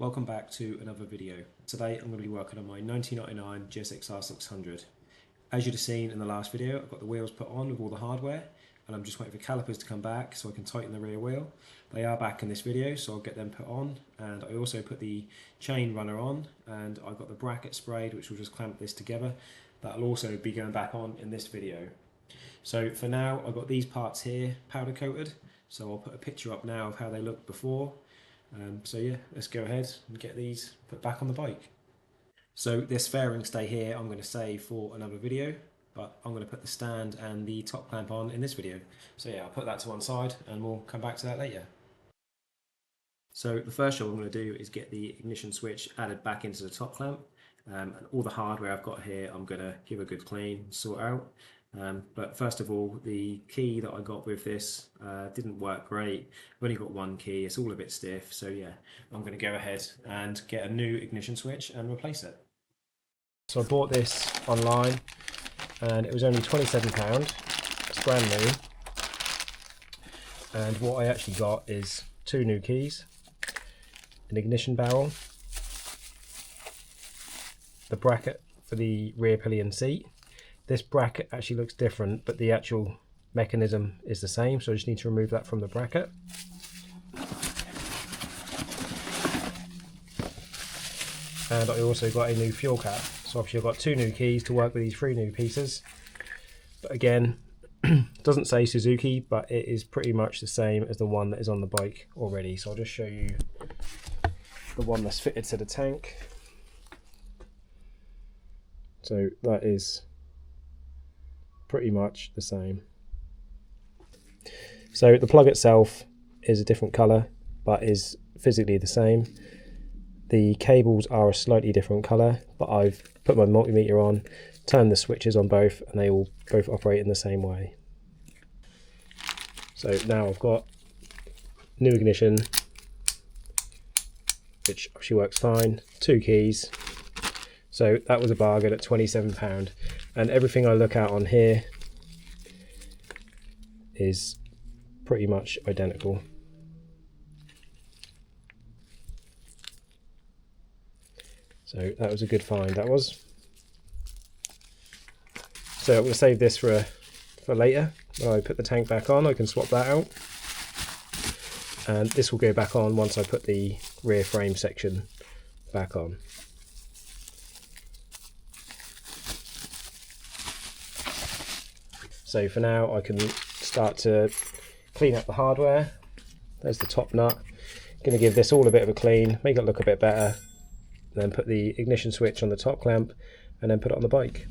welcome back to another video. Today I'm going to be working on my 1999 GSXR 600. As you'd have seen in the last video, I've got the wheels put on with all the hardware and I'm just waiting for calipers to come back so I can tighten the rear wheel. They are back in this video, so I'll get them put on, and I also put the chain runner on and I've got the bracket sprayed, which will just clamp this together. That'll also be going back on in this video. So for now I've got these parts here powder coated, so I'll put a picture up now of how they looked before. So yeah, let's go ahead and get these put back on the bike. So this fairing stay here I'm going to save for another video, but I'm going to put the stand and the top clamp on in this video. So yeah, I'll put that to one side and we'll come back to that later. So the first job I'm going to do is get the ignition switch added back into the top clamp, and all the hardware I've got here I'm going to give a good clean, sort out. But first of all, the key that I got with this didn't work great. I've only got one key, it's all a bit stiff, so yeah, I'm going to go ahead and get a new ignition switch and replace it. So I bought this online and it was only £27, it's brand new, and what I actually got is two new keys, an ignition barrel, the bracket for the rear pillion seat. This bracket actually looks different, but the actual mechanism is the same, so I just need to remove that from the bracket. And I also got a new fuel cap, so obviously I've got two new keys to work with these three new pieces. But again, it doesn't say Suzuki, but it is pretty much the same as the one that is on the bike already. So I'll just show you the one that's fitted to the tank. So that is pretty much the same. So the plug itself is a different colour, but is physically the same. The cables are a slightly different colour, but I've put my multimeter on, turned the switches on both, and they will both operate in the same way. So now I've got new ignition, which actually works fine, two keys. So that was a bargain at £27, and everything I look at on here is pretty much identical. So that was a good find, that was. So I'm going to save this for later. When I put the tank back on, I can swap that out. And this will go back on once I put the rear frame section back on. So for now I can start to clean up the hardware. There's the top nut. Going to give this all a bit of a clean, make it look a bit better. Then put the ignition switch on the top clamp and then put it on the bike.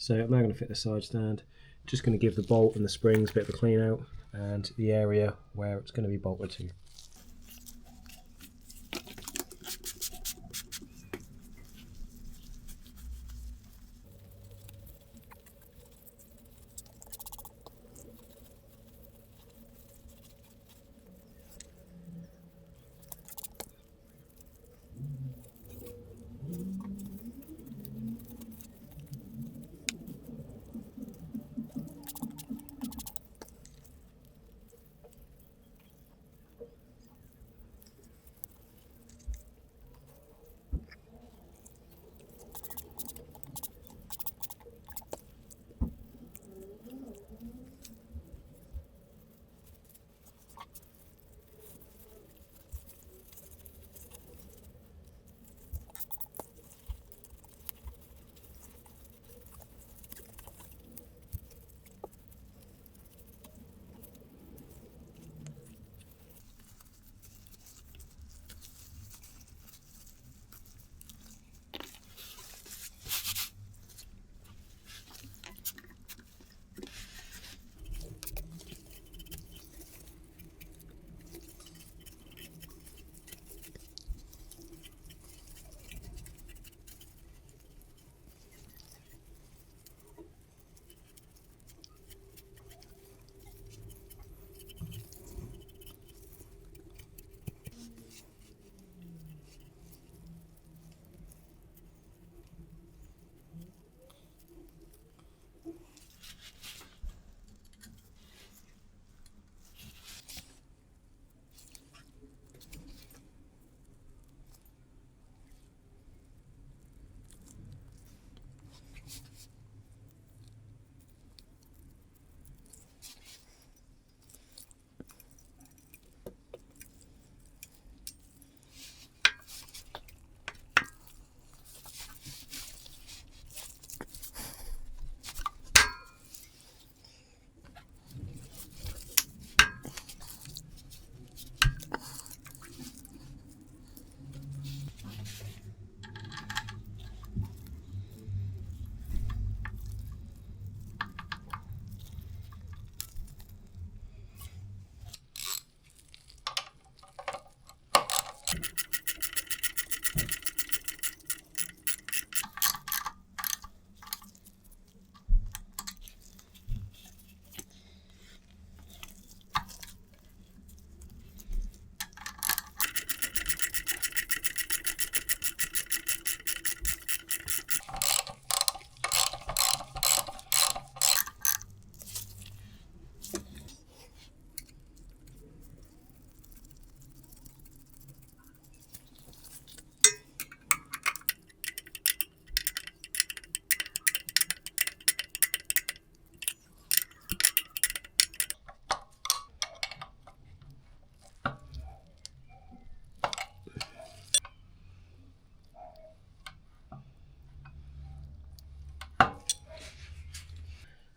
So I'm now going to fit the side stand. Just going to give the bolt and the springs a bit of a clean out and the area where it's going to be bolted to.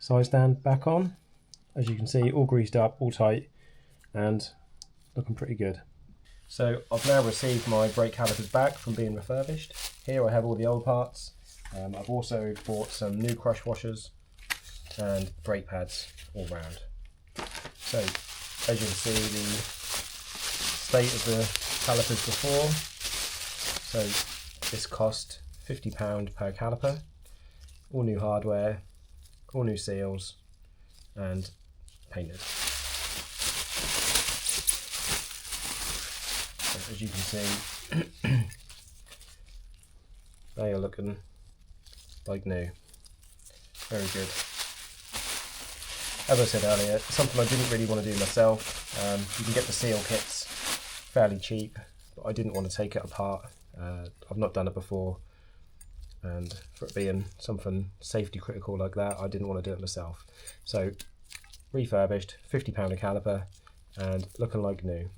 Side stand back on. As you can see, all greased up, all tight, and looking pretty good. So I've now received my brake calipers back from being refurbished. Here I have all the old parts. I've also bought some new crush washers and brake pads all round. So as you can see, the state of the calipers before. So this cost £50 per caliper. All new hardware, all new seals, and painted. So as you can see, they are looking like new. Very good. As I said earlier, something I didn't really want to do myself. You can get the seal kits fairly cheap, but I didn't want to take it apart. I've not done it before, and for it being something safety critical like that, I didn't want to do it myself. So refurbished, £50 a caliper, and looking like new.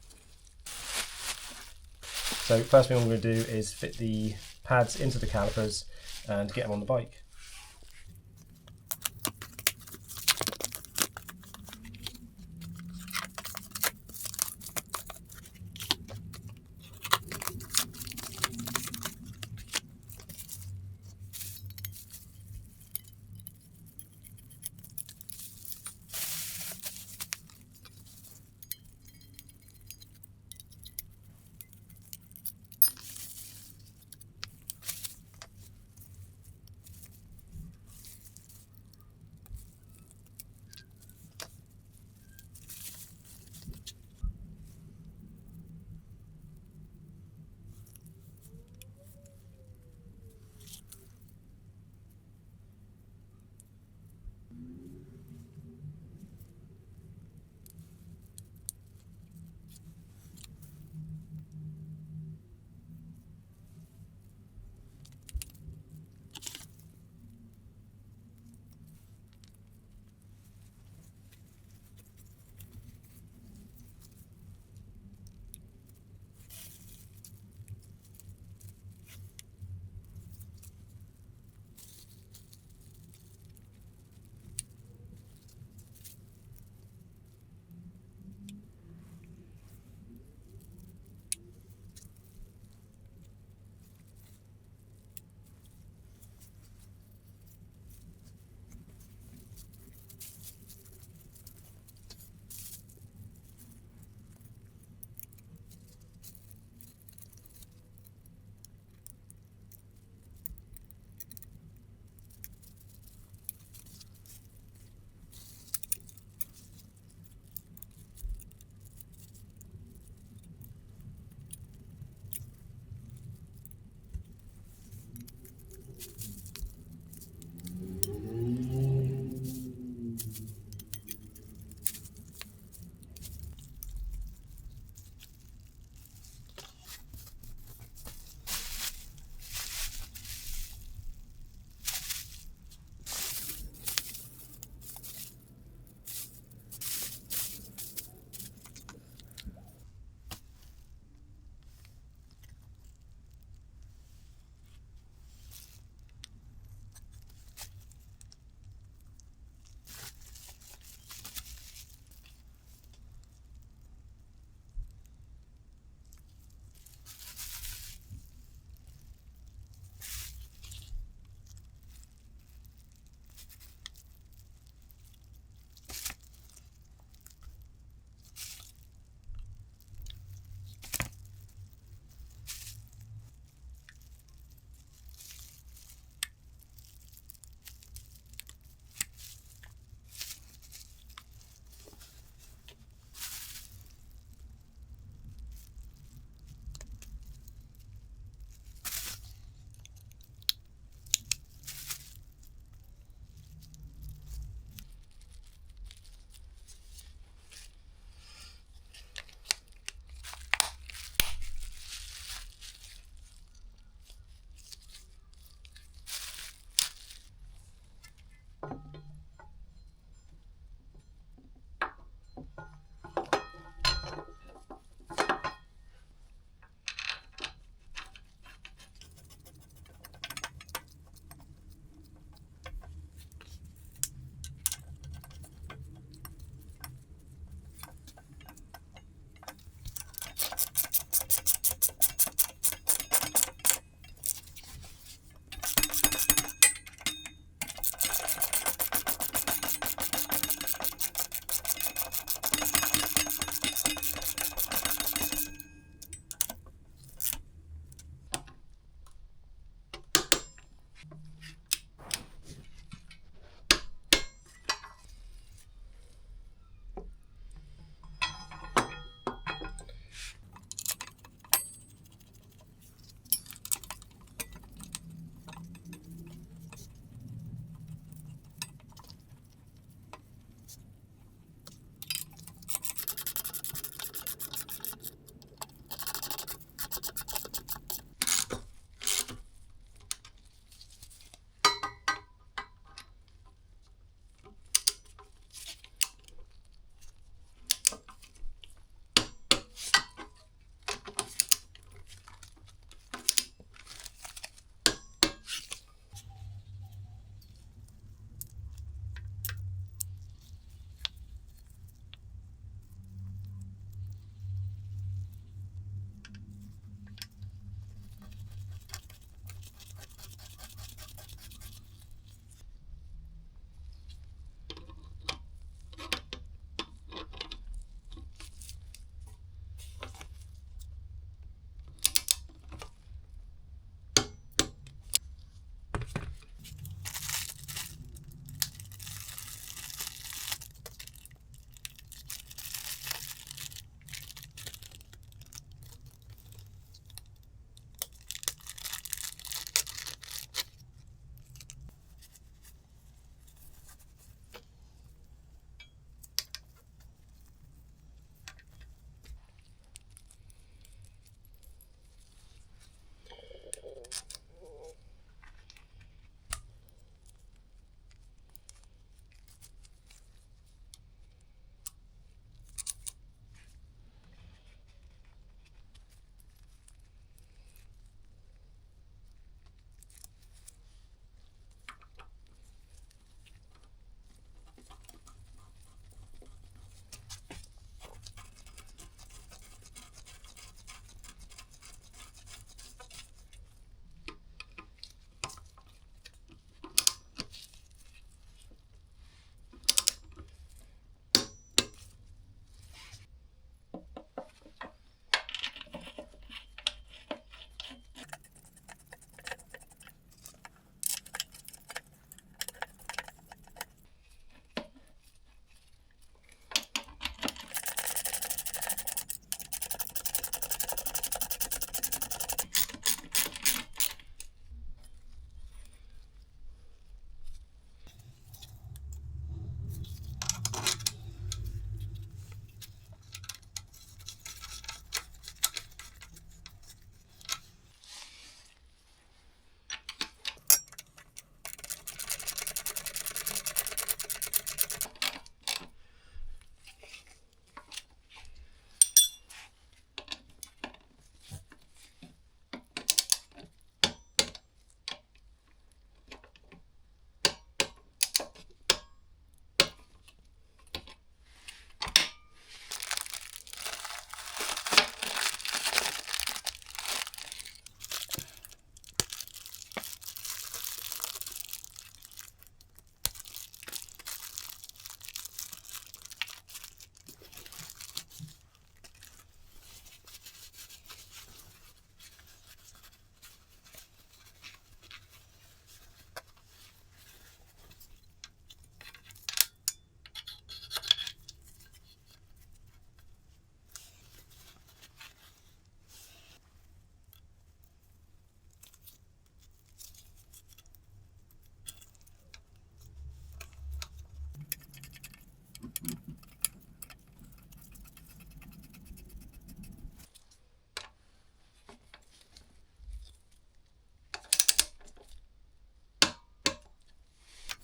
So first thing I'm going to do is fit the pads into the calipers and get them on the bike.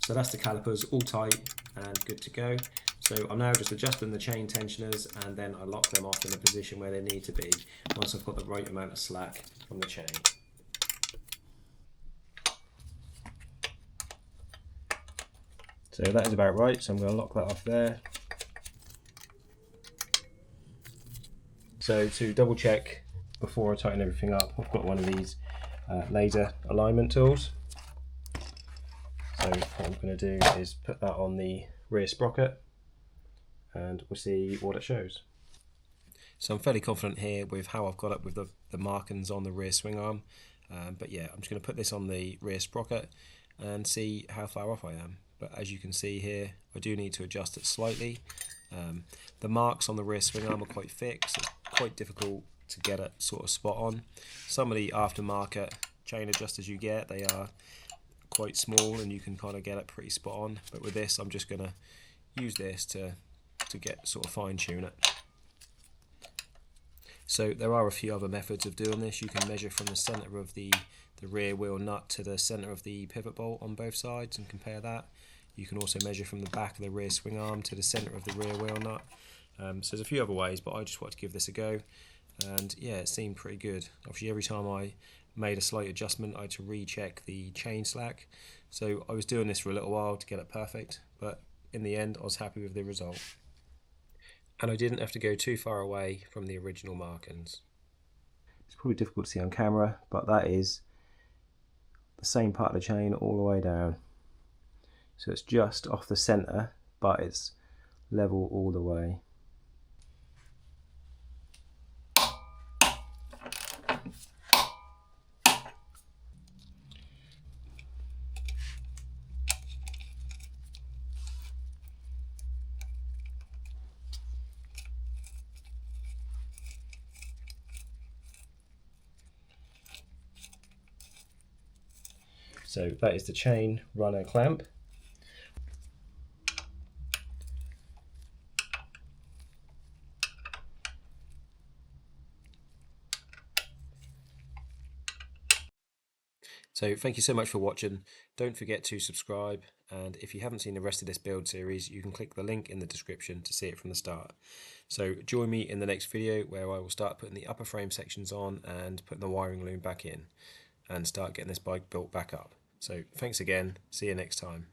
So that's the calipers all tight and good to go. So I'm now just adjusting the chain tensioners, and then I lock them off in a position where they need to be once I've got the right amount of slack from the chain. So that is about right, so I'm going to lock that off there. So to double check before I tighten everything up, I've got one of these laser alignment tools. So what I'm going to do is put that on the rear sprocket and we'll see what it shows. So I'm fairly confident here with how I've got it with the markings on the rear swing arm. But yeah, I'm just going to put this on the rear sprocket and see how far off I am. But as you can see here, I do need to adjust it slightly. The marks on the rear swing arm are quite thick, so it's quite difficult to get it sort of spot on. Some of the aftermarket chain adjusters you get, they are quite small and you can kind of get it pretty spot on. But with this, I'm just going to use this to get sort of fine tune it. So there are a few other methods of doing this. You can measure from the center of the rear wheel nut to the center of the pivot bolt on both sides and compare that. You can also measure from the back of the rear swing arm to the center of the rear wheel nut. So there's a few other ways, but I just wanted to give this a go. And yeah, it seemed pretty good. Obviously every time I made a slight adjustment, I had to recheck the chain slack. So I was doing this for a little while to get it perfect, but in the end I was happy with the result. And I didn't have to go too far away from the original markings. It's probably difficult to see on camera, but that is the same part of the chain all the way down. So it's just off the center, but it's level all the way. So that is the chain runner clamp. So thank you so much for watching. Don't forget to subscribe, and if you haven't seen the rest of this build series, you can click the link in the description to see it from the start. So join me in the next video where I will start putting the upper frame sections on and putting the wiring loom back in and start getting this bike built back up. So thanks again, see you next time.